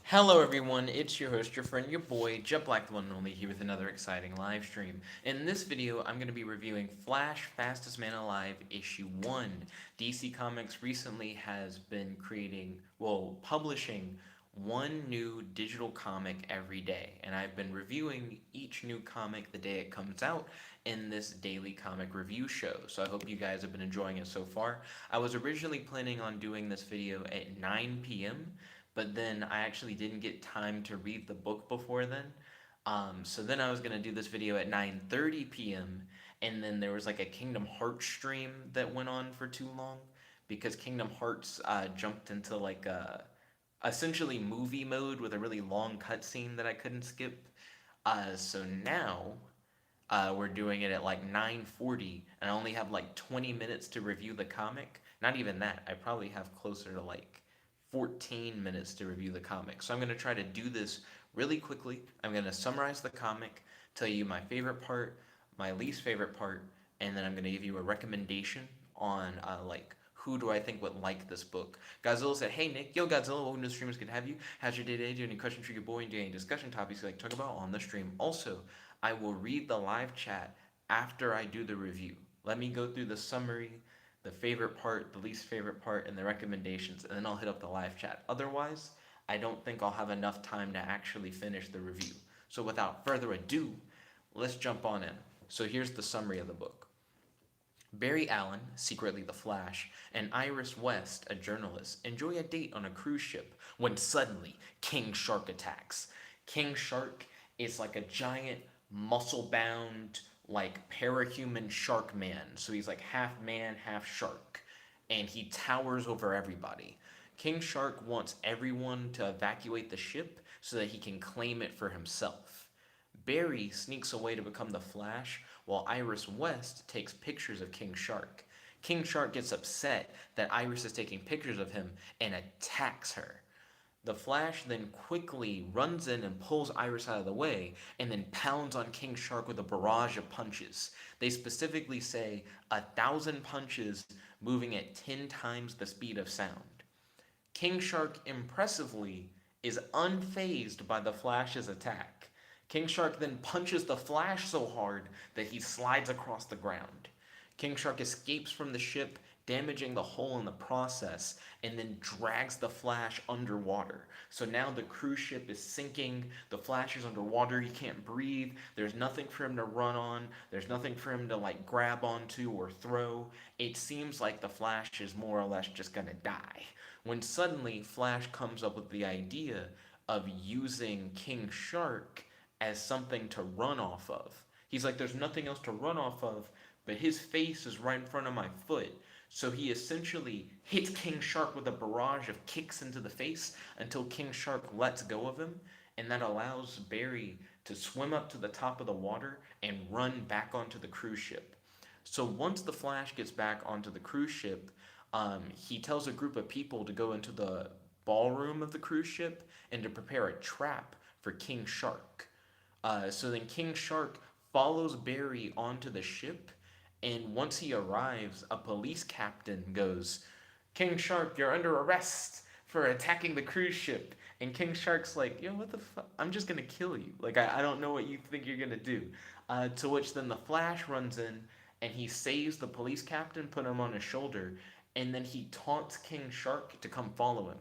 Hello everyone, it's your host, your friend, your boy, Jet Black the One and Only, here with another exciting live stream. In this video, I'm going to be reviewing Flash Fastest Man Alive Issue 1. DC Comics recently has been publishing one new digital comic every day, and I've been reviewing each new comic the day it comes out in this daily comic review show. So I hope you guys have been enjoying it so far. I was originally planning on doing this video at 9 p.m., but then I actually didn't get time to read the book before then. So then I was gonna do this video at 9:30 p.m. and then there was like a Kingdom Hearts stream that went on for too long because Kingdom Hearts jumped into like a essentially movie mode with a really long cutscene that I couldn't skip. So now we're doing it at like 9:40, and I only have like 20 minutes to review the comic. Not even that. I probably have closer to like 14 minutes to review the comic. So I'm going to try to do this really quickly. I'm going to summarize the comic, tell you my favorite part, my least favorite part, and then I'm going to give you a recommendation on like who do I think would like this book. Godzilla said, "Hey Nick, yo Godzilla, welcome to the stream. It's good to have you. How's your day today? Do you have any questions for your boy? And do you have any discussion topics you like to talk about on the stream? Also, I will read the live chat after I do the review. Let me go through the summary, the favorite part, the least favorite part, and the recommendations, and then I'll hit up the live chat. Otherwise, I don't think I'll have enough time to actually finish the review. So without further ado, let's jump on in. So here's the summary of the book. Barry Allen, secretly the Flash, and Iris West, a journalist, enjoy a date on a cruise ship when suddenly King Shark attacks. King Shark is like a giant, muscle bound, like parahuman shark man. So he's like half man, half shark. And he towers over everybody. King Shark wants everyone to evacuate the ship so that he can claim it for himself. Barry sneaks away to become the Flash, while Iris West takes pictures of King Shark. King Shark gets upset that Iris is taking pictures of him and attacks her. The Flash then quickly runs in and pulls Iris out of the way and then pounds on King Shark with a barrage of punches. They specifically say 1,000 punches moving at 10 times the speed of sound. King Shark impressively is unfazed by the Flash's attack. King Shark then punches the Flash so hard that he slides across the ground. King Shark escapes from the ship, damaging the hull in the process, and then drags the Flash underwater. So now the cruise ship is sinking, the Flash is underwater, he can't breathe, there's nothing for him to run on, there's nothing for him to like grab onto or throw. It seems like the Flash is more or less just gonna die. When suddenly Flash comes up with the idea of using King Shark as something to run off of. He's like, there's nothing else to run off of, but his face is right in front of my foot. So he essentially hits King Shark with a barrage of kicks into the face until King Shark lets go of him, and that allows Barry to swim up to the top of the water and run back onto the cruise ship. So once the Flash gets back onto the cruise ship, he tells a group of people to go into the ballroom of the cruise ship and to prepare a trap for King Shark. So then King Shark follows Barry onto the ship, and once he arrives, a police captain goes, "King Shark, you're under arrest for attacking the cruise ship." And King Shark's like, "Yo, what the fuck? I'm just gonna kill you. Like, I don't know what you think you're gonna do." To which then the Flash runs in and he saves the police captain, put him on his shoulder, and then he taunts King Shark to come follow him.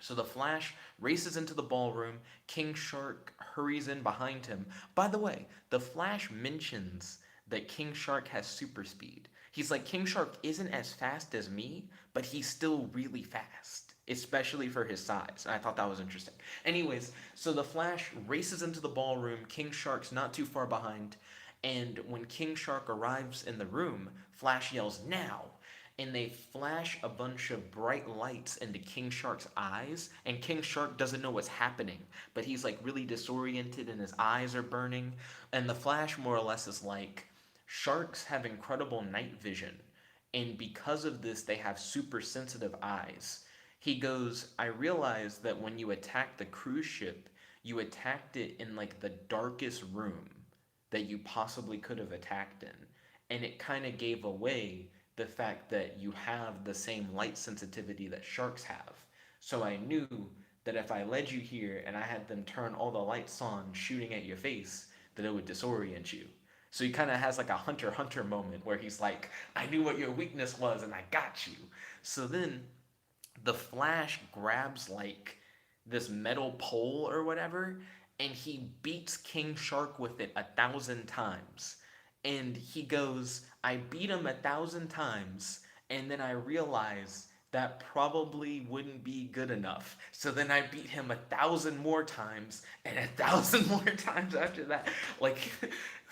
So the Flash races into the ballroom. King Shark hurries in behind him. By the way, the Flash mentions that King Shark has super speed. He's like, King Shark isn't as fast as me, but he's still really fast, especially for his size. And I thought that was interesting. Anyways, so the Flash races into the ballroom. King Shark's not too far behind. And when King Shark arrives in the room, Flash yells, "Now!" And they flash a bunch of bright lights into King Shark's eyes, and King Shark doesn't know what's happening, but he's like really disoriented and his eyes are burning. And the Flash more or less is like, sharks have incredible night vision, and because of this, they have super sensitive eyes. He goes, "I realized that when you attacked the cruise ship, you attacked it in like the darkest room that you possibly could have attacked in. And it kind of gave away the fact that you have the same light sensitivity that sharks have. So I knew that if I led you here and I had them turn all the lights on shooting at your face, that it would disorient you. So he kind of has like a Hunter moment where he's like, I knew what your weakness was and I got you. So then the Flash grabs like this metal pole or whatever, and he beats King Shark with it 1,000 times. And he goes, I beat him 1,000 times, and then I realized that probably wouldn't be good enough. So then I beat him 1,000 more times, and 1,000 more times after that. Like,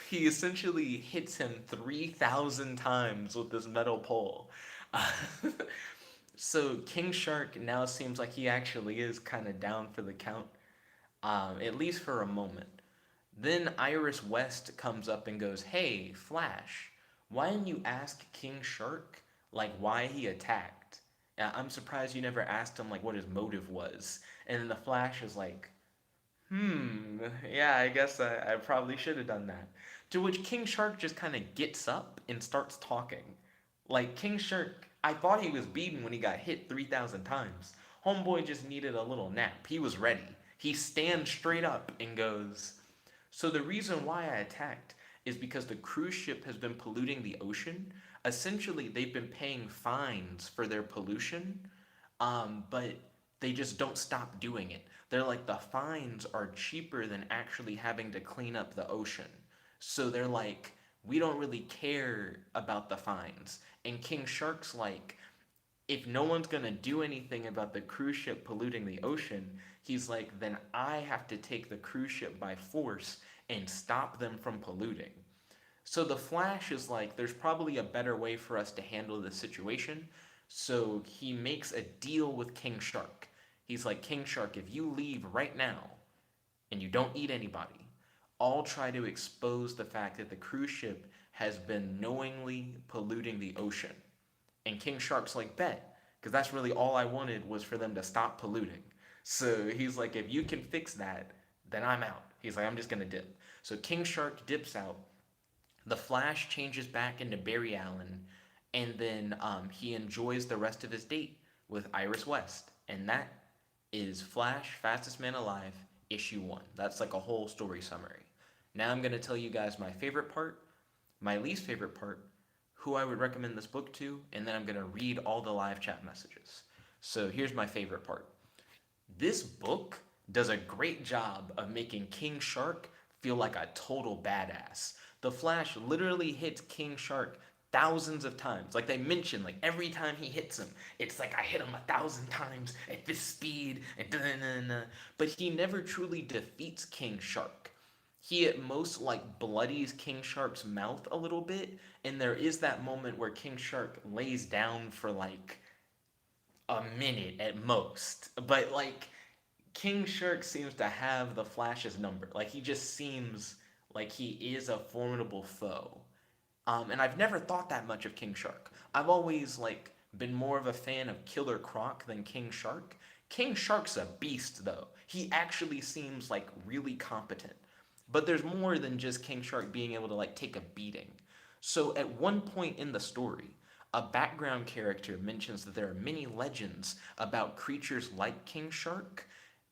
he essentially hits him 3,000 times with this metal pole. Uh, so King Shark now seems like he actually is kind of down for the count, at least for a moment. Then Iris West comes up and goes, Hey, Flash, why didn't you ask King Shark, like, why he attacked? I'm surprised you never asked him, like, what his motive was. And then the Flash is like, yeah, I guess I probably should have done that. To which King Shark just kind of gets up and starts talking. Like, King Shark, I thought he was beaten when he got hit 3,000 times. Homeboy just needed a little nap. He was ready. He stands straight up and goes, So the reason why I attacked is because the cruise ship has been polluting the ocean. Essentially, they've been paying fines for their pollution, but they just don't stop doing it. They're like, the fines are cheaper than actually having to clean up the ocean. So they're like, we don't really care about the fines. And King Shark's like, if no one's gonna do anything about the cruise ship polluting the ocean, he's like, then I have to take the cruise ship by force and stop them from polluting. So the Flash is like, there's probably a better way for us to handle this situation. So he makes a deal with King Shark. He's like, King Shark, if you leave right now and you don't eat anybody, I'll try to expose the fact that the cruise ship has been knowingly polluting the ocean. And King Shark's like, bet, because that's really all I wanted was for them to stop polluting. So he's like, if you can fix that, then I'm out. He's like, I'm just gonna dip. So King Shark dips out. The Flash changes back into Barry Allen, and then he enjoys the rest of his date with Iris West. And that is Flash Fastest Man Alive, issue 1. That's like a whole story summary. Now I'm going to tell you guys my favorite part, my least favorite part, who I would recommend this book to, and then I'm going to read all the live chat messages. So here's my favorite part. This book does a great job of making King Shark feel like a total badass. The Flash literally hits King Shark thousands of times. Like they mentioned, like every time he hits him, it's like I hit him 1,000 times at this speed, and da-na-na-na. But he never truly defeats King Shark. He at most like bloodies King Shark's mouth a little bit, and there is that moment where King Shark lays down for like a minute at most. But like King Shark seems to have the Flash's number. Like he just seems like he is a formidable foe. And I've never thought that much of King Shark. I've always like been more of a fan of Killer Croc than King Shark. King Shark's a beast though. He actually seems like really competent. But there's more than just King Shark being able to like take a beating. So at one point in the story, a background character mentions that there are many legends about creatures like King Shark,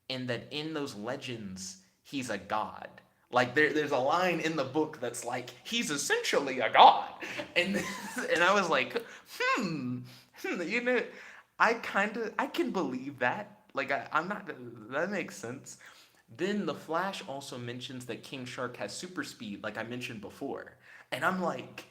and that in those legends, he's a god. Like there's a line in the book that's like he's essentially a god, and and I was like, you know, I can believe that. Like I'm not that makes sense. Then the Flash also mentions that King Shark has super speed, like I mentioned before, and I'm like,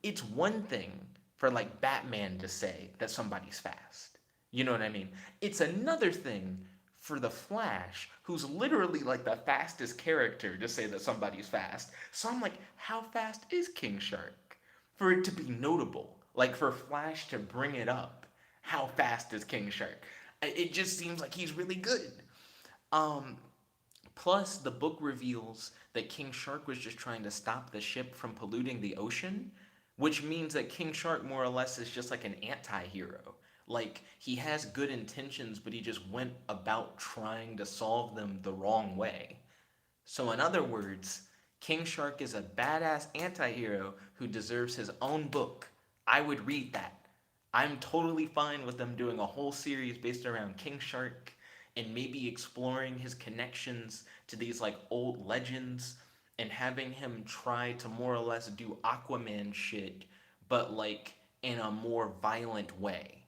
it's one thing for like Batman to say that somebody's fast. You know what I mean? It's another thing for the Flash, who's literally like the fastest character, to say that somebody's fast. So I'm like, how fast is King Shark? For it to be notable, like for Flash to bring it up, how fast is King Shark? It just seems like he's really good. Um, Plus, the book reveals that King Shark was just trying to stop the ship from polluting the ocean, which means that King Shark more or less is just like an anti hero. Like, he has good intentions, but he just went about trying to solve them the wrong way. So, in other words, King Shark is a badass anti hero who deserves his own book. I would read that. I'm totally fine with them doing a whole series based around King Shark and maybe exploring his connections to these like old legends and having him try to more or less do Aquaman shit, but like in a more violent way.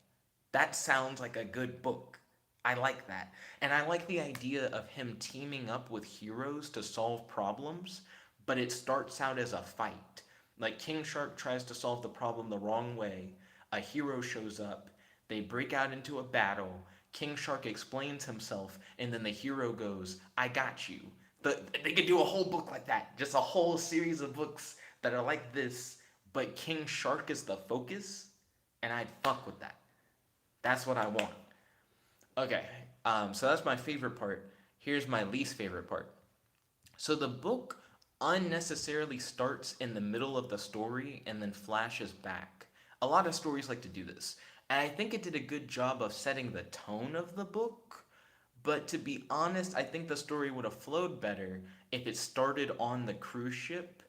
That sounds like a good book. I like that. And I like the idea of him teaming up with heroes to solve problems, but it starts out as a fight. Like King Shark tries to solve the problem the wrong way, a hero shows up, they break out into a battle, King Shark explains himself, and then the hero goes, I got you. They could do a whole book like that, just a whole series of books that are like this, but King Shark is the focus, and I'd fuck with that. That's what I want. Okay, so that's my favorite part. Here's my least favorite part. So the book unnecessarily starts in the middle of the story and then flashes back. A lot of stories like to do this. And I think it did a good job of setting the tone of the book. But to be honest, I think the story would have flowed better if it started on the cruise ship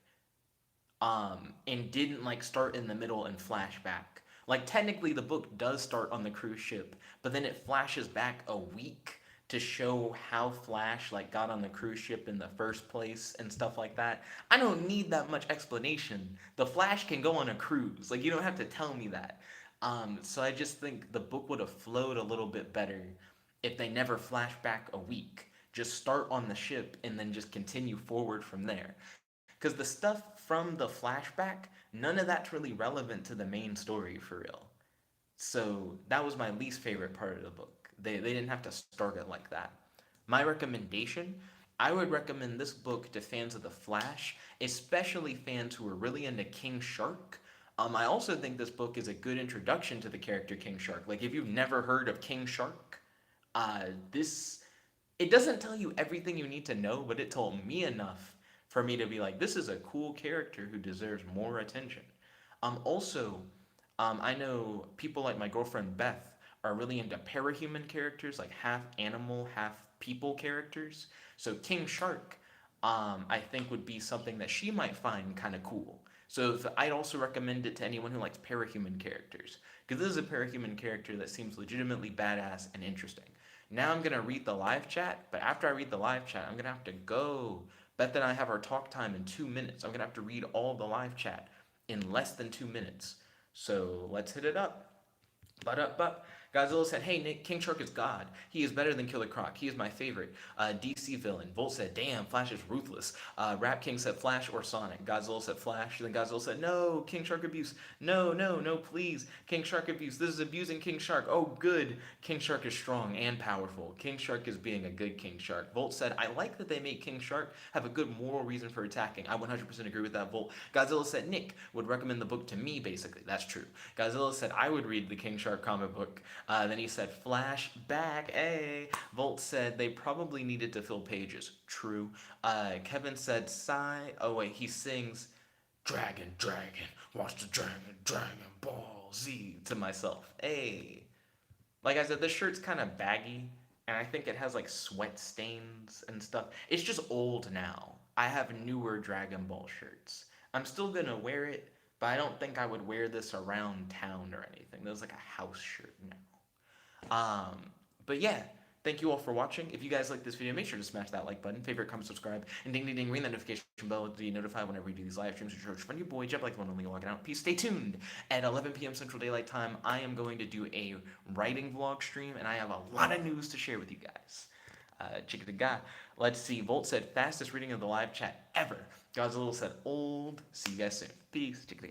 and didn't like start in the middle and flash back. Like technically the book does start on the cruise ship, but then it flashes back a week to show how Flash like got on the cruise ship in the first place and stuff like that. I don't need that much explanation. The Flash can go on a cruise. Like you don't have to tell me that. So I just think the book would have flowed a little bit better if they never flash back a week. Just start on the ship and then just continue forward from there. Because the stuff from the flashback, none of that's really relevant to the main story for real. So that was my least favorite part of the book. They didn't have to start it like that. My recommendation, I would recommend this book to fans of The Flash, especially fans who are really into King Shark. I also think this book is a good introduction to the character King Shark. Like if you've never heard of King Shark, this it doesn't tell you everything you need to know, but it told me enough for me to be like, this is a cool character who deserves more attention. Also, I know people like my girlfriend Beth are really into parahuman characters, like half animal, half people characters. So King Shark, I think would be something that she might find kind of cool. So I'd also recommend it to anyone who likes parahuman characters, because this is a parahuman character that seems legitimately badass and interesting. Now I'm gonna read the live chat, but after I read the live chat, I'm gonna have to go. Beth and I have our talk time in 2 minutes. I'm gonna have to read all the live chat in less than 2 minutes. So let's hit it up. But Godzilla said, "Hey Nick, King Shark is God. He is better than Killer Croc. He is my favorite DC villain." Volt said, "Damn, Flash is ruthless." Rap King said, "Flash or Sonic." Godzilla said, "Flash." Then Godzilla said, "No, King Shark abuse. No, no, no, please, King Shark abuse. This is abusing King Shark. Oh, good. King Shark is strong and powerful. King Shark is being a good King Shark." Volt said, "I like that they make King Shark have a good moral reason for attacking." I 100% agree with that, Volt. Godzilla said, "Nick would recommend the book to me, basically." That's true. Godzilla said, "I would read the King Shark comic book." Then he said, "Flashback, eh?" Volt said, "They probably needed to fill pages." True. Kevin said, "Sigh." Oh, wait, he sings, "Dragon, dragon, watch the dragon, dragon, ball Z," to myself. Hey. Like I said, this shirt's kind of baggy, and I think it has like sweat stains and stuff. It's just old now. I have newer Dragon Ball shirts. I'm still gonna wear it, but I don't think I would wear this around town or anything. This is like a house shirt now. But yeah, thank you all for watching. If you guys like this video, make sure to smash that like button, favorite, comment, subscribe, and ding ding ding, ring that notification bell to be notified whenever we do these live streams. Which fun, your boy Jeff, like the one only walking out. Peace. Stay tuned. At 11 p.m. Central Daylight Time, I am going to do a writing vlog stream, and I have a lot of news to share with you guys. Chicken the guy. Let's see. Volt said fastest reading of the live chat ever. Godzilla said old. See you guys soon. Peace. Chicken the guy.